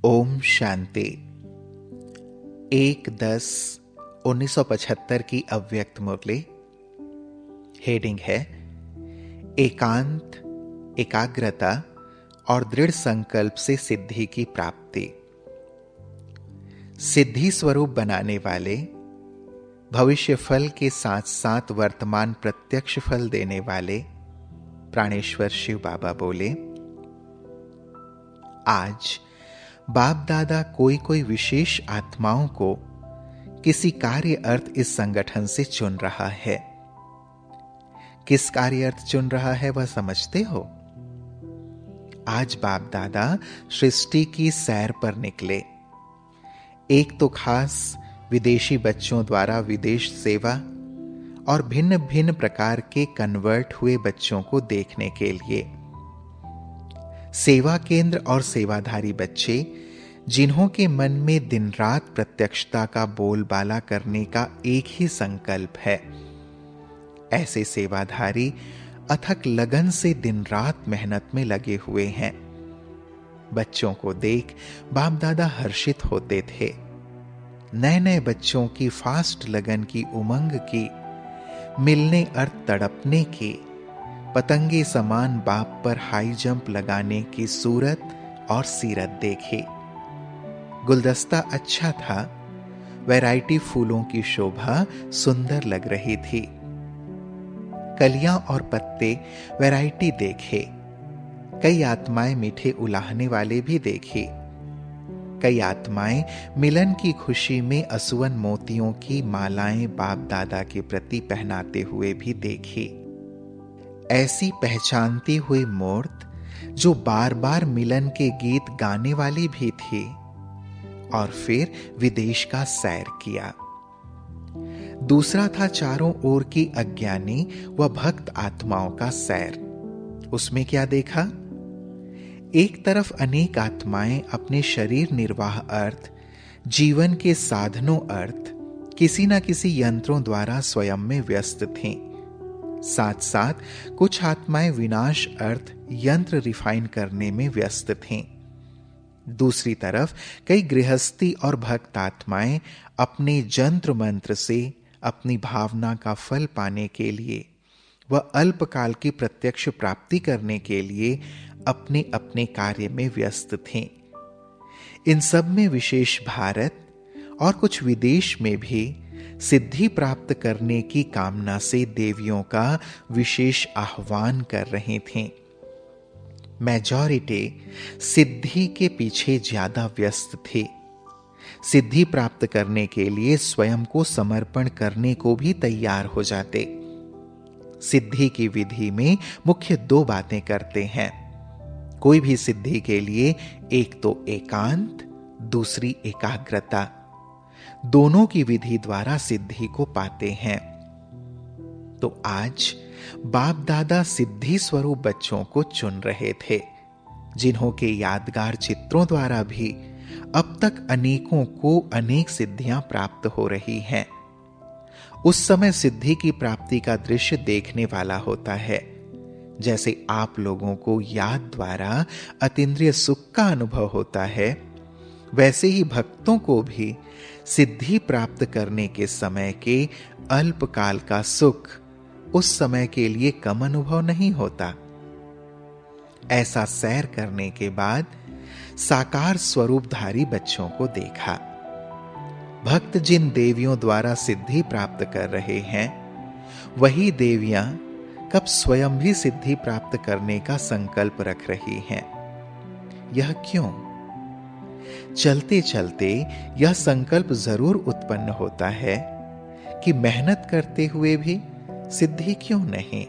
ओम शांति। 1/10/1975 की अव्यक्त मुरली। हेडिंग है एकांत, एकाग्रता और दृढ़ संकल्प से सिद्धि की प्राप्ति। सिद्धि स्वरूप बनाने वाले, भविष्य फल के साथ साथ वर्तमान प्रत्यक्ष फल देने वाले प्राणेश्वर शिव बाबा बोले, आज बाप दादा कोई कोई विशेष आत्माओं को किसी कार्य अर्थ इस संगठन से चुन रहा है। किस कार्य अर्थ चुन रहा है वह समझते हो? आज बाप दादा सृष्टि की सैर पर निकले। एक तो खास विदेशी बच्चों द्वारा विदेश सेवा और भिन्न भिन्न प्रकार के कन्वर्ट हुए बच्चों को देखने के लिए। सेवा केंद्र और सेवाधारी बच्चे जिन्हों के मन में दिन रात प्रत्यक्षता का बोलबाला करने का एक ही संकल्प है, ऐसे सेवाधारी अथक लगन से दिन रात मेहनत में लगे हुए हैं। बच्चों को देख बाप दादा हर्षित होते थे। नए नए बच्चों की फास्ट लगन की, उमंग की, मिलने अर्थ तड़पने की, पतंगे समान बाप पर हाई जंप लगाने की सूरत और सीरत देखी। गुलदस्ता अच्छा था, वैरायटी फूलों की शोभा सुंदर लग रही थी। कलियां और पत्ते वैरायटी देखे। कई आत्माएं मीठे उलाहने वाले भी देखी। कई आत्माएं मिलन की खुशी में असुवन मोतियों की मालाएं बाप दादा के प्रति पहनाते हुए भी देखी। ऐसी पहचानती हुई मूर्त जो बार बार मिलन के गीत गाने वाली भी थी। और फिर विदेश का सैर किया। दूसरा था चारों ओर की अज्ञानी व भक्त आत्माओं का सैर। उसमें क्या देखा? एक तरफ अनेक आत्माएं अपने शरीर निर्वाह अर्थ, जीवन के साधनों अर्थ किसी न किसी यंत्रों द्वारा स्वयं में व्यस्त थीं। साथ साथ कुछ आत्माएं विनाश अर्थ यंत्र रिफाइन करने में व्यस्त थीं। दूसरी तरफ कई गृहस्थी और भक्त आत्माएं अपने जंत्र मंत्र से अपनी भावना का फल पाने के लिए व अल्पकाल की प्रत्यक्ष प्राप्ति करने के लिए अपने अपने कार्य में व्यस्त थीं। इन सब में विशेष भारत और कुछ विदेश में भी सिद्धि प्राप्त करने की कामना से देवियों का विशेष आह्वान कर रही थीं। मेजॉरिटी सिद्धि के पीछे ज्यादा व्यस्त थी। सिद्धि प्राप्त करने के लिए स्वयं को समर्पण करने को भी तैयार हो जाते। सिद्धि की विधि में मुख्य दो बातें करते हैं। कोई भी सिद्धि के लिए एक तो एकांत, दूसरी एकाग्रता। दोनों की विधि द्वारा सिद्धि को पाते हैं। तो आज बाप दादा सिद्धि स्वरूप बच्चों को चुन रहे थे, जिन्हों के यादगार चित्रों द्वारा भी अब तक अनेकों को अनेक सिद्धियां प्राप्त हो रही हैं। उस समय सिद्धि की प्राप्ति का दृश्य देखने वाला होता है। जैसे आप लोगों को याद द्वारा अतीन्द्रिय सुख का अनुभव होता है, वैसे ही भक्तों को भी सिद्धि प्राप्त करने के समय के अल्पकाल का सुख उस समय के लिए कम अनुभव नहीं होता। ऐसा सैर करने के बाद साकार स्वरूपधारी बच्चों को देखा। भक्त जिन देवियों द्वारा सिद्धि प्राप्त कर रहे हैं, वही देवियां कब स्वयं भी सिद्धि प्राप्त करने का संकल्प रख रही हैं। यह क्यों? चलते चलते यह संकल्प जरूर उत्पन्न होता है कि मेहनत करते हुए भी सिद्धि क्यों नहीं?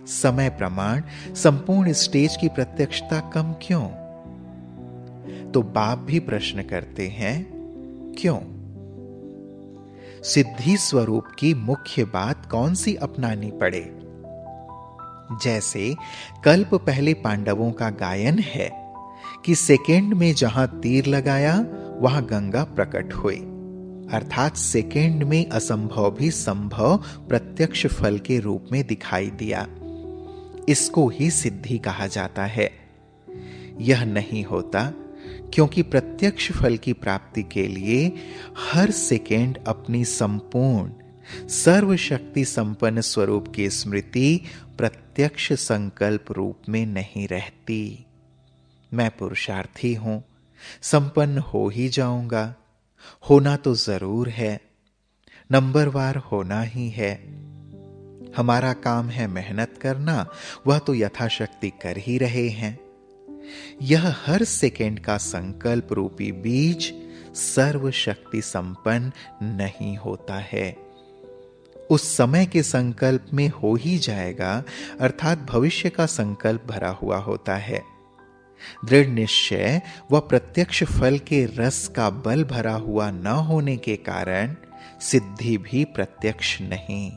समय प्रमाण संपूर्ण स्टेज की प्रत्यक्षता कम क्यों? तो बाप भी प्रश्न करते हैं, क्यों? सिद्धि स्वरूप की मुख्य बात कौन सी अपनानी पड़े? जैसे कल्प पहले पांडवों का गायन है कि सेकेंड में जहां तीर लगाया वहां गंगा प्रकट हुई। अर्थात सेकेंड में असंभव भी संभव प्रत्यक्ष फल के रूप में दिखाई दिया। इसको ही सिद्धि कहा जाता है। यह नहीं होता क्योंकि प्रत्यक्ष फल की प्राप्ति के लिए हर सेकेंड अपनी संपूर्ण सर्वशक्ति संपन्न स्वरूप की स्मृति प्रत्यक्ष संकल्प रूप में नहीं रहती। मैं पुरुषार्थी हूं, संपन्न हो ही जाऊंगा, होना तो जरूर है, नंबरवार होना ही है। हमारा काम है मेहनत करना, वह तो यथाशक्ति कर ही रहे हैं। यह हर सेकेंड का संकल्प रूपी बीज सर्वशक्ति संपन्न नहीं होता है। उस समय के संकल्प में हो ही जाएगा, अर्थात भविष्य का संकल्प भरा हुआ होता है। दृढ़ निश्चय व प्रत्यक्ष फल के रस का बल भरा हुआ न होने के कारण सिद्धि भी प्रत्यक्ष नहीं।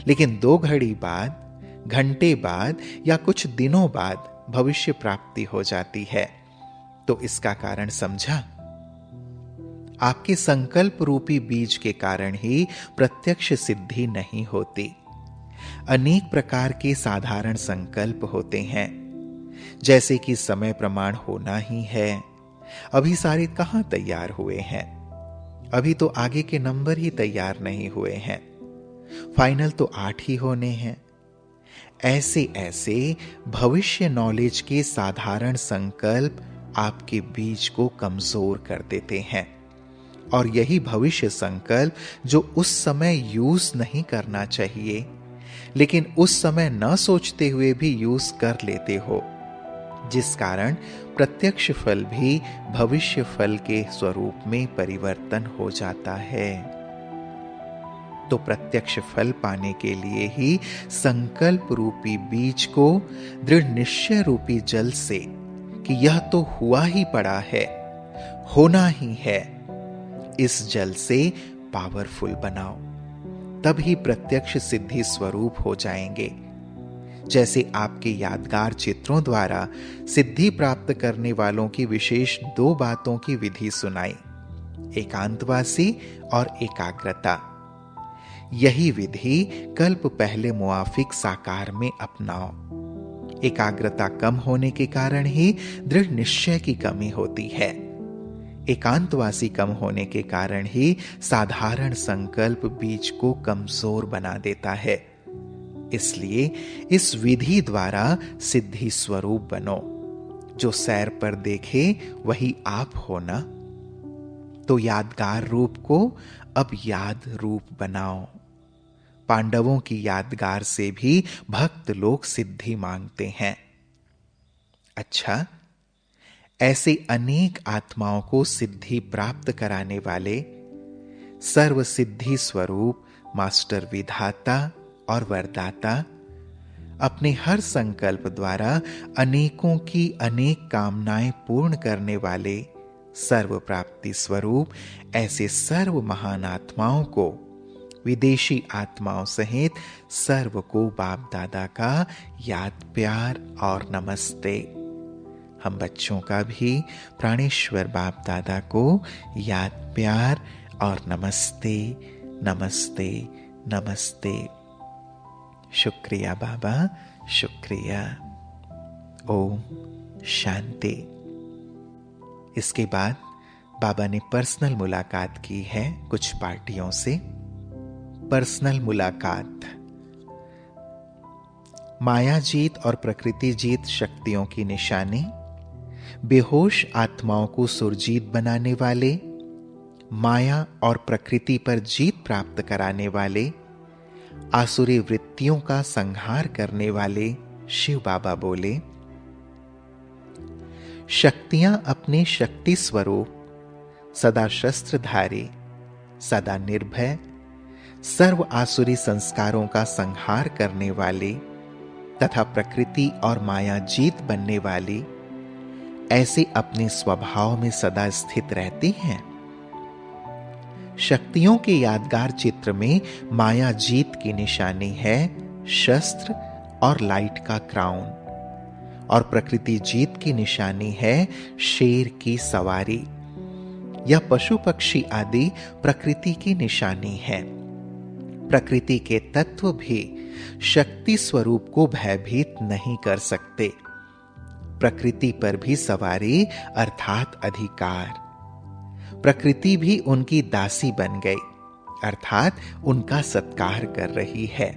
लेकिन 2 घड़ी बाद, घंटे बाद या कुछ दिनों बाद भविष्य प्राप्ति हो जाती है। तो इसका कारण समझा? आपके संकल्प रूपी बीज के कारण ही प्रत्यक्ष सिद्धि नहीं होती। अनेक प्रकार के साधारण संकल्प होते हैं, जैसे कि समय प्रमाण होना ही है। अभी सारे कहां तैयार हुए हैं? अभी तो आगे के नंबर ही तैयार नहीं हुए हैं। फाइनल तो 8 ही होने हैं। ऐसे ऐसे भविष्य नॉलेज के साधारण संकल्प आपके बीज को कमजोर कर देते हैं। और यही भविष्य संकल्प जो उस समय यूज नहीं करना चाहिए, लेकिन उस समय न सोचते हुए भी यूज कर लेते हो, जिस कारण प्रत्यक्ष फल भी भविष्य फल के स्वरूप में परिवर्तन हो जाता है। तो प्रत्यक्ष फल पाने के लिए ही संकल्प रूपी बीज को दृढ़ निश्चय रूपी जल से कि यह तो हुआ ही पड़ा है, होना ही है, इस जल से पावरफुल बनाओ, तब ही प्रत्यक्ष सिद्धि स्वरूप हो जाएंगे। जैसे आपके यादगार चित्रों द्वारा सिद्धि प्राप्त करने वालों की विशेष 2 बातों की विधि सुनाई, एकांतवासी और एकाग्रता। यही विधि कल्प पहले मुआफिक साकार में अपनाओ। एकाग्रता कम होने के कारण ही दृढ़ निश्चय की कमी होती है। एकांतवासी कम होने के कारण ही साधारण संकल्प बीज को कमजोर बना देता है। इसलिए इस विधि द्वारा सिद्धि स्वरूप बनो। जो सैर पर देखे वही आप होना। तो यादगार रूप को अब याद रूप बनाओ। पांडवों की यादगार से भी भक्त लोग सिद्धि मांगते हैं। अच्छा, ऐसे अनेक आत्माओं को सिद्धि प्राप्त कराने वाले सर्व सिद्धि स्वरूप मास्टर विधाता और वरदाता अपने हर संकल्प द्वारा अनेकों की अनेक कामनाएं पूर्ण करने वाले सर्व प्राप्ति स्वरूप ऐसे सर्व महान आत्माओं को, विदेशी आत्माओं सहित सर्व को बाप दादा का याद प्यार और नमस्ते। हम बच्चों का भी प्राणेश्वर बाप दादा को याद प्यार और नमस्ते नमस्ते नमस्ते। शुक्रिया बाबा, शुक्रिया। ओम शांति। इसके बाद बाबा ने पर्सनल मुलाकात की है कुछ पार्टियों से। पर्सनल मुलाकात। माया जीत और प्रकृति जीत शक्तियों की निशानी, बेहोश आत्माओं को सुरजीत बनाने वाले, माया और प्रकृति पर जीत प्राप्त कराने वाले, आसुरी वृत्तियों का संहार करने वाले शिव बाबा बोले, शक्तियां अपने शक्ति स्वरूप सदा शस्त्रधारी, सदा निर्भय, सर्व आसुरी संस्कारों का संहार करने वाले तथा प्रकृति और माया जीत बनने वाली ऐसे अपने स्वभाव में सदा स्थित रहती हैं। शक्तियों के यादगार चित्र में माया जीत की निशानी है शस्त्र और लाइट का क्राउन, और प्रकृति जीत की निशानी है शेर की सवारी। यह पशु पक्षी आदि प्रकृति की निशानी है। प्रकृति के तत्व भी शक्ति स्वरूप को भयभीत नहीं कर सकते। प्रकृति पर भी सवारी अर्थात अधिकार। प्रकृति भी उनकी दासी बन गई अर्थात उनका सत्कार कर रही है।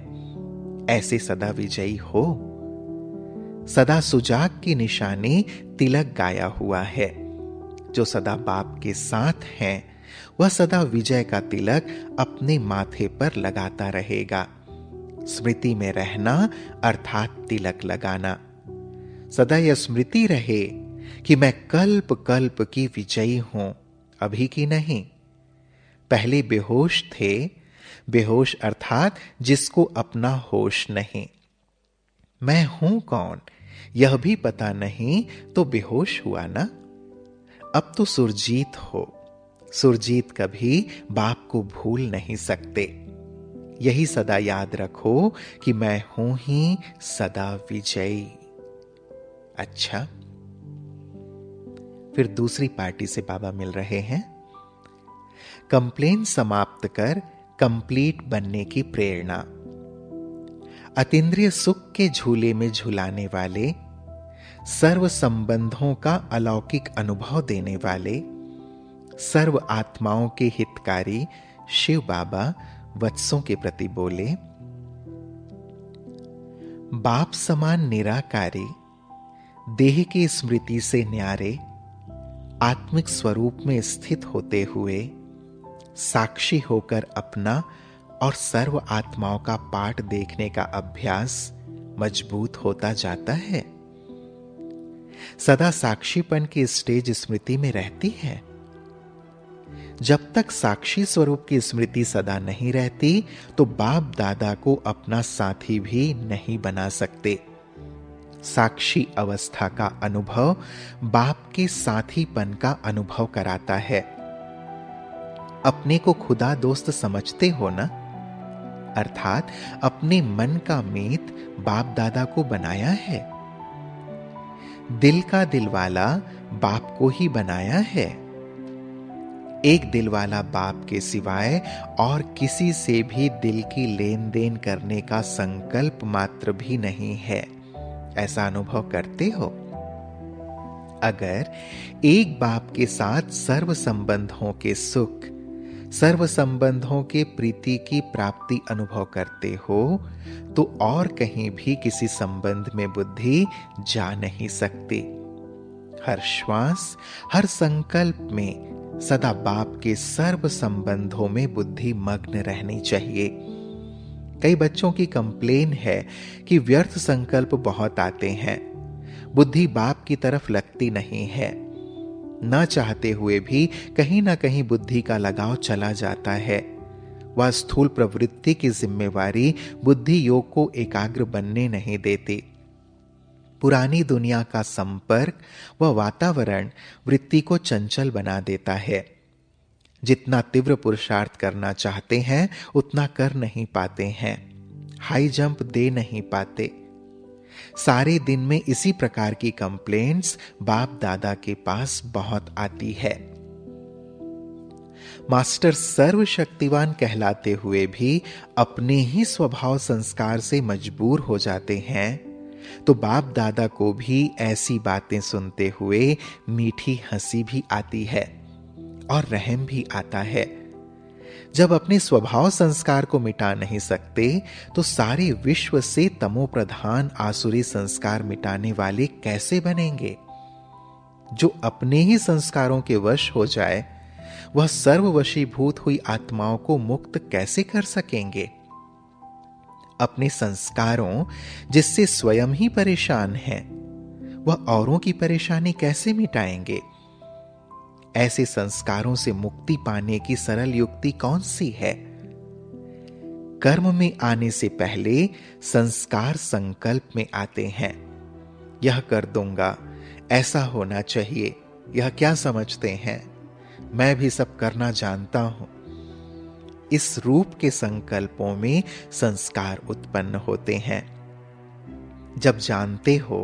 ऐसे सदा विजयी हो। सदा सुजाग की निशानी तिलक गाया हुआ है। जो सदा बाप के साथ हैं वह सदा विजय का तिलक अपने माथे पर लगाता रहेगा। स्मृति में रहना अर्थात तिलक लगाना। सदा यह स्मृति रहे कि मैं कल्प कल्प की विजयी हूं, अभी की नहीं। पहले बेहोश थे, बेहोश अर्थात जिसको अपना होश नहीं। मैं हूं कौन यह भी पता नहीं तो बेहोश हुआ ना। अब तो सुरजीत हो। सुरजीत कभी बाप को भूल नहीं सकते। यही सदा याद रखो कि मैं हूं ही सदा विजयी। अच्छा, फिर दूसरी पार्टी से बाबा मिल रहे हैं। कंप्लेन समाप्त कर कंप्लीट बनने की प्रेरणा। अतीन्द्रिय सुख के झूले में झुलाने वाले, सर्व संबंधों का अलौकिक अनुभव देने वाले, सर्व आत्माओं के हितकारी शिव बाबा वत्सों के प्रति बोले, बाप समान निराकारी, देह की स्मृति से न्यारे, आत्मिक स्वरूप में स्थित होते हुए साक्षी होकर अपना और सर्व आत्माओं का पाठ देखने का अभ्यास मजबूत होता जाता है। सदा साक्षीपन की स्टेज स्मृति में रहती है। जब तक साक्षी स्वरूप की स्मृति सदा नहीं रहती तो बाप दादा को अपना साथी भी नहीं बना सकते। साक्षी अवस्था का अनुभव बाप के साथीपन का अनुभव कराता है। अपने को खुदा दोस्त समझते हो ना, अर्थात अपने मन का मीत बाप दादा को बनाया है। दिल का दिलवाला बाप को ही बनाया है। एक दिलवाला बाप के सिवाय और किसी से भी दिल की लेन देन करने का संकल्प मात्र भी नहीं है। ऐसा अनुभव करते हो? अगर एक बाप के साथ सर्व संबंधों के सुख, सर्व संबंधों के प्रीति की प्राप्ति अनुभव करते हो तो और कहीं भी किसी संबंध में बुद्धि जा नहीं सकती। हर श्वास, हर संकल्प में सदा बाप के सर्व संबंधों में बुद्धि मग्न रहनी चाहिए। कई बच्चों की कंप्लेन है कि व्यर्थ संकल्प बहुत आते हैं, बुद्धि बाप की तरफ लगती नहीं है। न चाहते हुए भी कहीं ना कहीं बुद्धि का लगाव चला जाता है। वह स्थूल प्रवृत्ति की जिम्मेवारी बुद्धि योग को एकाग्र बनने नहीं देती। पुरानी दुनिया का संपर्क व वातावरण वृत्ति को चंचल बना देता है। जितना तीव्र पुरुषार्थ करना चाहते हैं उतना कर नहीं पाते हैं, हाई जंप दे नहीं पाते। सारे दिन में इसी प्रकार की कंप्लेंट्स बाप दादा के पास बहुत आती है। मास्टर सर्वशक्तिवान कहलाते हुए भी अपने ही स्वभाव संस्कार से मजबूर हो जाते हैं तो बाप दादा को भी ऐसी बातें सुनते हुए मीठी हंसी भी आती है और रहम भी आता है। जब अपने स्वभाव संस्कार को मिटा नहीं सकते तो सारे विश्व से तमो प्रधान आसुरी संस्कार मिटाने वाले कैसे बनेंगे? जो अपने ही संस्कारों के वश हो जाए वह सर्ववशीभूत हुई आत्माओं को मुक्त कैसे कर सकेंगे? अपने संस्कारों जिससे स्वयं ही परेशान हैं, वह औरों की परेशानी कैसे मिटाएंगे? ऐसे संस्कारों से मुक्ति पाने की सरल युक्ति कौन सी है? कर्म में आने से पहले संस्कार संकल्प में आते हैं। यह कर दूंगा, ऐसा होना चाहिए, यह क्या समझते हैं? मैं भी सब करना जानता हूं। इस रूप के संकल्पों में संस्कार उत्पन्न होते हैं। जब जानते हो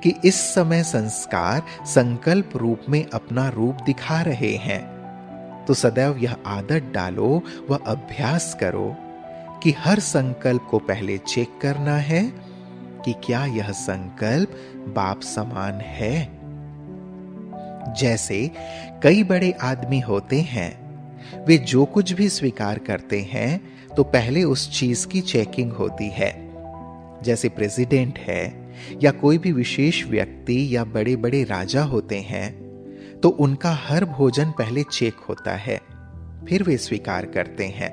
कि इस समय संस्कार संकल्प रूप में अपना रूप दिखा रहे हैं तो सदैव यह आदत डालो व अभ्यास करो कि हर संकल्प को पहले चेक करना है कि क्या यह संकल्प बाप समान है। जैसे कई बड़े आदमी होते हैं, वे जो कुछ भी स्वीकार करते हैं तो पहले उस चीज की चेकिंग होती है। जैसे प्रेसिडेंट है या कोई भी विशेष व्यक्ति या बड़े बड़े राजा होते हैं, तो उनका हर भोजन पहले चेक होता है, फिर वे स्वीकार करते हैं।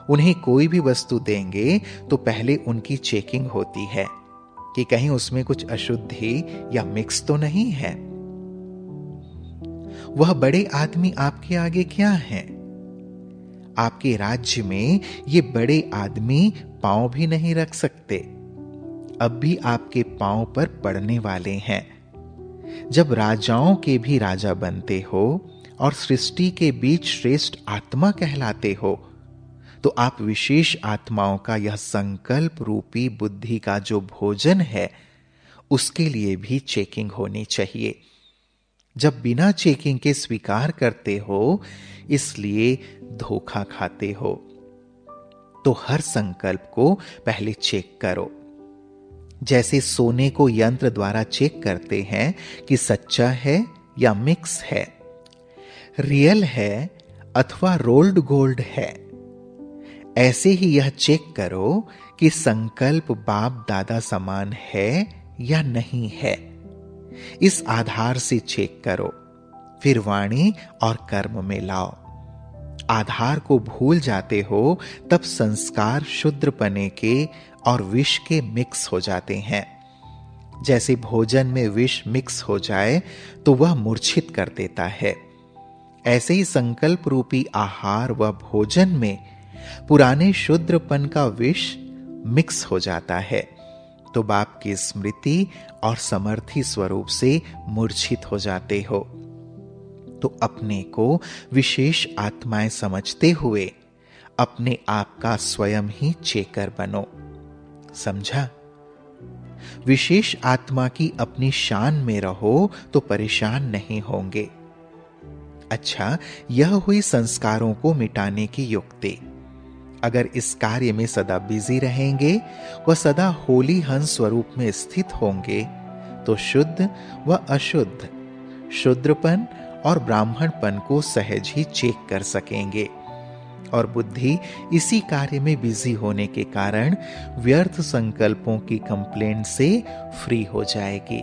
उन्हें कोई भी वस्तु देंगे तो पहले उनकी चेकिंग होती है कि कहीं उसमें कुछ अशुद्धि या मिक्स तो नहीं है। वह बड़े आदमी आपके आगे क्या हैं? आपके राज्य में ये बड़े आदमी पांव भी नहीं रख सकते, अब भी आपके पांव पर पड़ने वाले हैं। जब राजाओं के भी राजा बनते हो और सृष्टि के बीच श्रेष्ठ आत्मा कहलाते हो, तो आप विशेष आत्माओं का यह संकल्प रूपी बुद्धि का जो भोजन है, उसके लिए भी चेकिंग होनी चाहिए। जब बिना चेकिंग के स्वीकार करते हो, इसलिए धोखा खाते हो। तो हर संकल्प को पहले चेक करो। जैसे सोने को यंत्र द्वारा चेक करते हैं कि सच्चा है या मिक्स है, रियल है अथवा रोल्ड गोल्ड है, ऐसे ही यह चेक करो कि संकल्प बाप दादा समान है या नहीं है। इस आधार से चेक करो, फिर वाणी और कर्म में लाओ। आधार को भूल जाते हो तब संस्कार शुद्रपने के और विष के मिक्स हो जाते हैं। जैसे भोजन में विष मिक्स हो जाए तो वह मूर्छित कर देता है, ऐसे ही संकल्प रूपी आहार व भोजन में पुराने शुद्रपन का विष मिक्स हो जाता है, तो बाप की स्मृति और समर्थी स्वरूप से मूर्छित हो जाते हो। तो अपने को विशेष आत्माएं समझते हुए अपने आप का स्वयं ही चेकर बनो। समझा? विशेष आत्मा की अपनी शान में रहो तो परेशान नहीं होंगे। अच्छा, यह हुई संस्कारों को मिटाने की युक्ति। अगर इस कार्य में सदा बिजी रहेंगे व सदा होली हंस स्वरूप में स्थित होंगे, तो शुद्ध व अशुद्ध, शूद्रपन और ब्राह्मणपन को सहज ही चेक कर सकेंगे। और बुद्धि इसी कार्य में बिजी होने के कारण व्यर्थ संकल्पों की कंप्लेंट से फ्री हो जाएगी।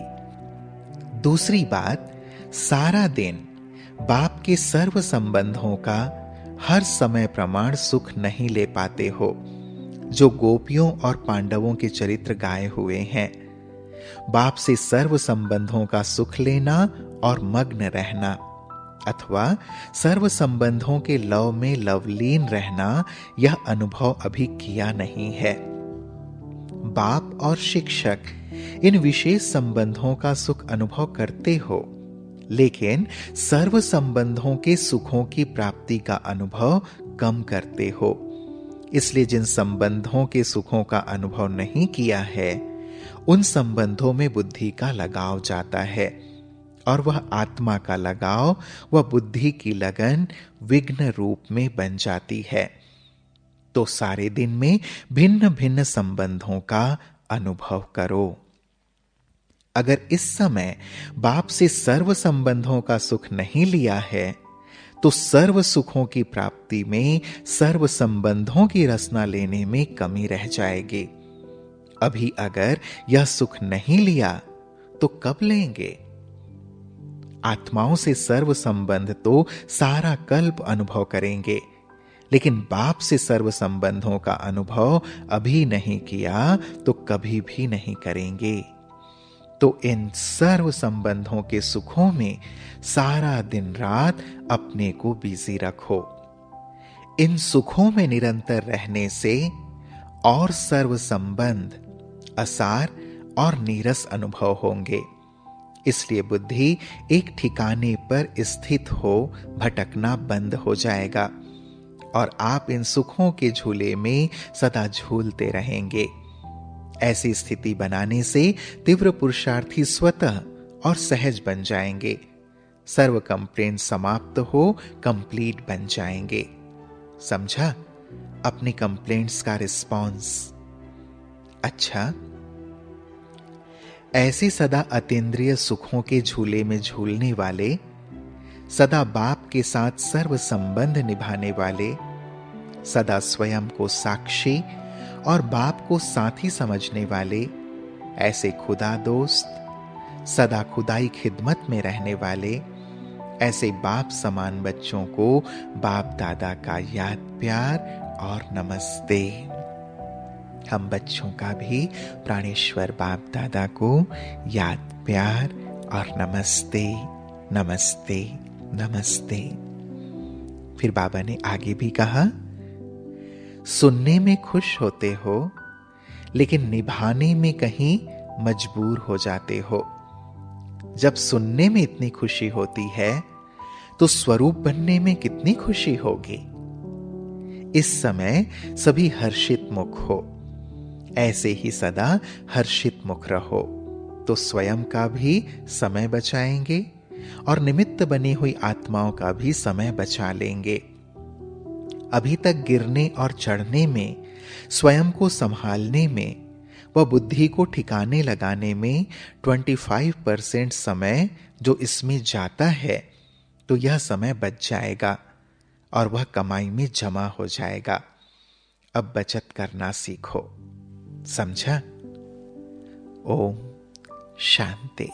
दूसरी बात, सारा दिन बाप के सर्व संबंधों का हर समय प्रमाण सुख नहीं ले पाते हो, जो गोपियों और पांडवों के चरित्र गाए हुए हैं। बाप से सर्व संबंधों का सुख लेना और मग्न रहना, अथवा सर्व संबंधों के लव में लवलीन रहना, यह अनुभव अभी किया नहीं है। बाप और शिक्षक इन विशेष संबंधों का सुख अनुभव करते हो, लेकिन सर्व संबंधों के सुखों की प्राप्ति का अनुभव कम करते हो। इसलिए जिन संबंधों के सुखों का अनुभव नहीं किया है, उन संबंधों में बुद्धि का लगाव जाता है, और वह आत्मा का लगाव व बुद्धि की लगन विघ्न रूप में बन जाती है। तो सारे दिन में भिन्न भिन्न संबंधों का अनुभव करो। अगर इस समय बाप से सर्व संबंधों का सुख नहीं लिया है, तो सर्व सुखों की प्राप्ति में सर्व संबंधों की रसना लेने में कमी रह जाएगी। अभी अगर यह सुख नहीं लिया तो कब लेंगे? आत्माओं से सर्व संबंध तो सारा कल्प अनुभव करेंगे, लेकिन बाप से सर्व संबंधों का अनुभव अभी नहीं किया तो कभी भी नहीं करेंगे। तो इन सर्व संबंधों के सुखों में सारा दिन रात अपने को बिजी रखो। इन सुखों में निरंतर रहने से और सर्व संबंध असार और नीरस अनुभव होंगे। इसलिए बुद्धि एक ठिकाने पर स्थित हो भटकना बंद हो जाएगा और आप इन सुखों के झूले में सदा झूलते रहेंगे। ऐसी स्थिति बनाने से तीव्र पुरुषार्थी स्वतः और सहज बन जाएंगे। सर्व कंप्लेंट समाप्त हो कंप्लीट बन जाएंगे। समझा? अपनी कंप्लेंट्स का रिस्पॉन्स। अच्छा, ऐसे सदा अतीन्द्रिय सुखों के झूले में झूलने वाले, सदा बाप के साथ सर्व संबंध निभाने वाले, सदा स्वयं को साक्षी और बाप को साथी समझने वाले, ऐसे खुदा दोस्त, सदा खुदाई खिदमत में रहने वाले, ऐसे बाप समान बच्चों को बाप दादा का याद प्यार और नमस्ते। हम बच्चों का भी प्राणेश्वर बाप दादा को याद प्यार और नमस्ते नमस्ते नमस्ते। फिर बाबा ने आगे भी कहा, सुनने में खुश होते हो लेकिन निभाने में कहीं मजबूर हो जाते हो। जब सुनने में इतनी खुशी होती है तो स्वरूप बनने में कितनी खुशी होगी। इस समय सभी हर्षित मुख हो, ऐसे ही सदा हर्षित मुख रहो तो स्वयं का भी समय बचाएंगे और निमित्त बनी हुई आत्माओं का भी समय बचा लेंगे। अभी तक गिरने और चढ़ने में, स्वयं को संभालने में व बुद्धि को ठिकाने लगाने में 25% समय जो इसमें जाता है, तो यह समय बच जाएगा और वह कमाई में जमा हो जाएगा। अब बचत करना सीखो, समझा? ओम शांति।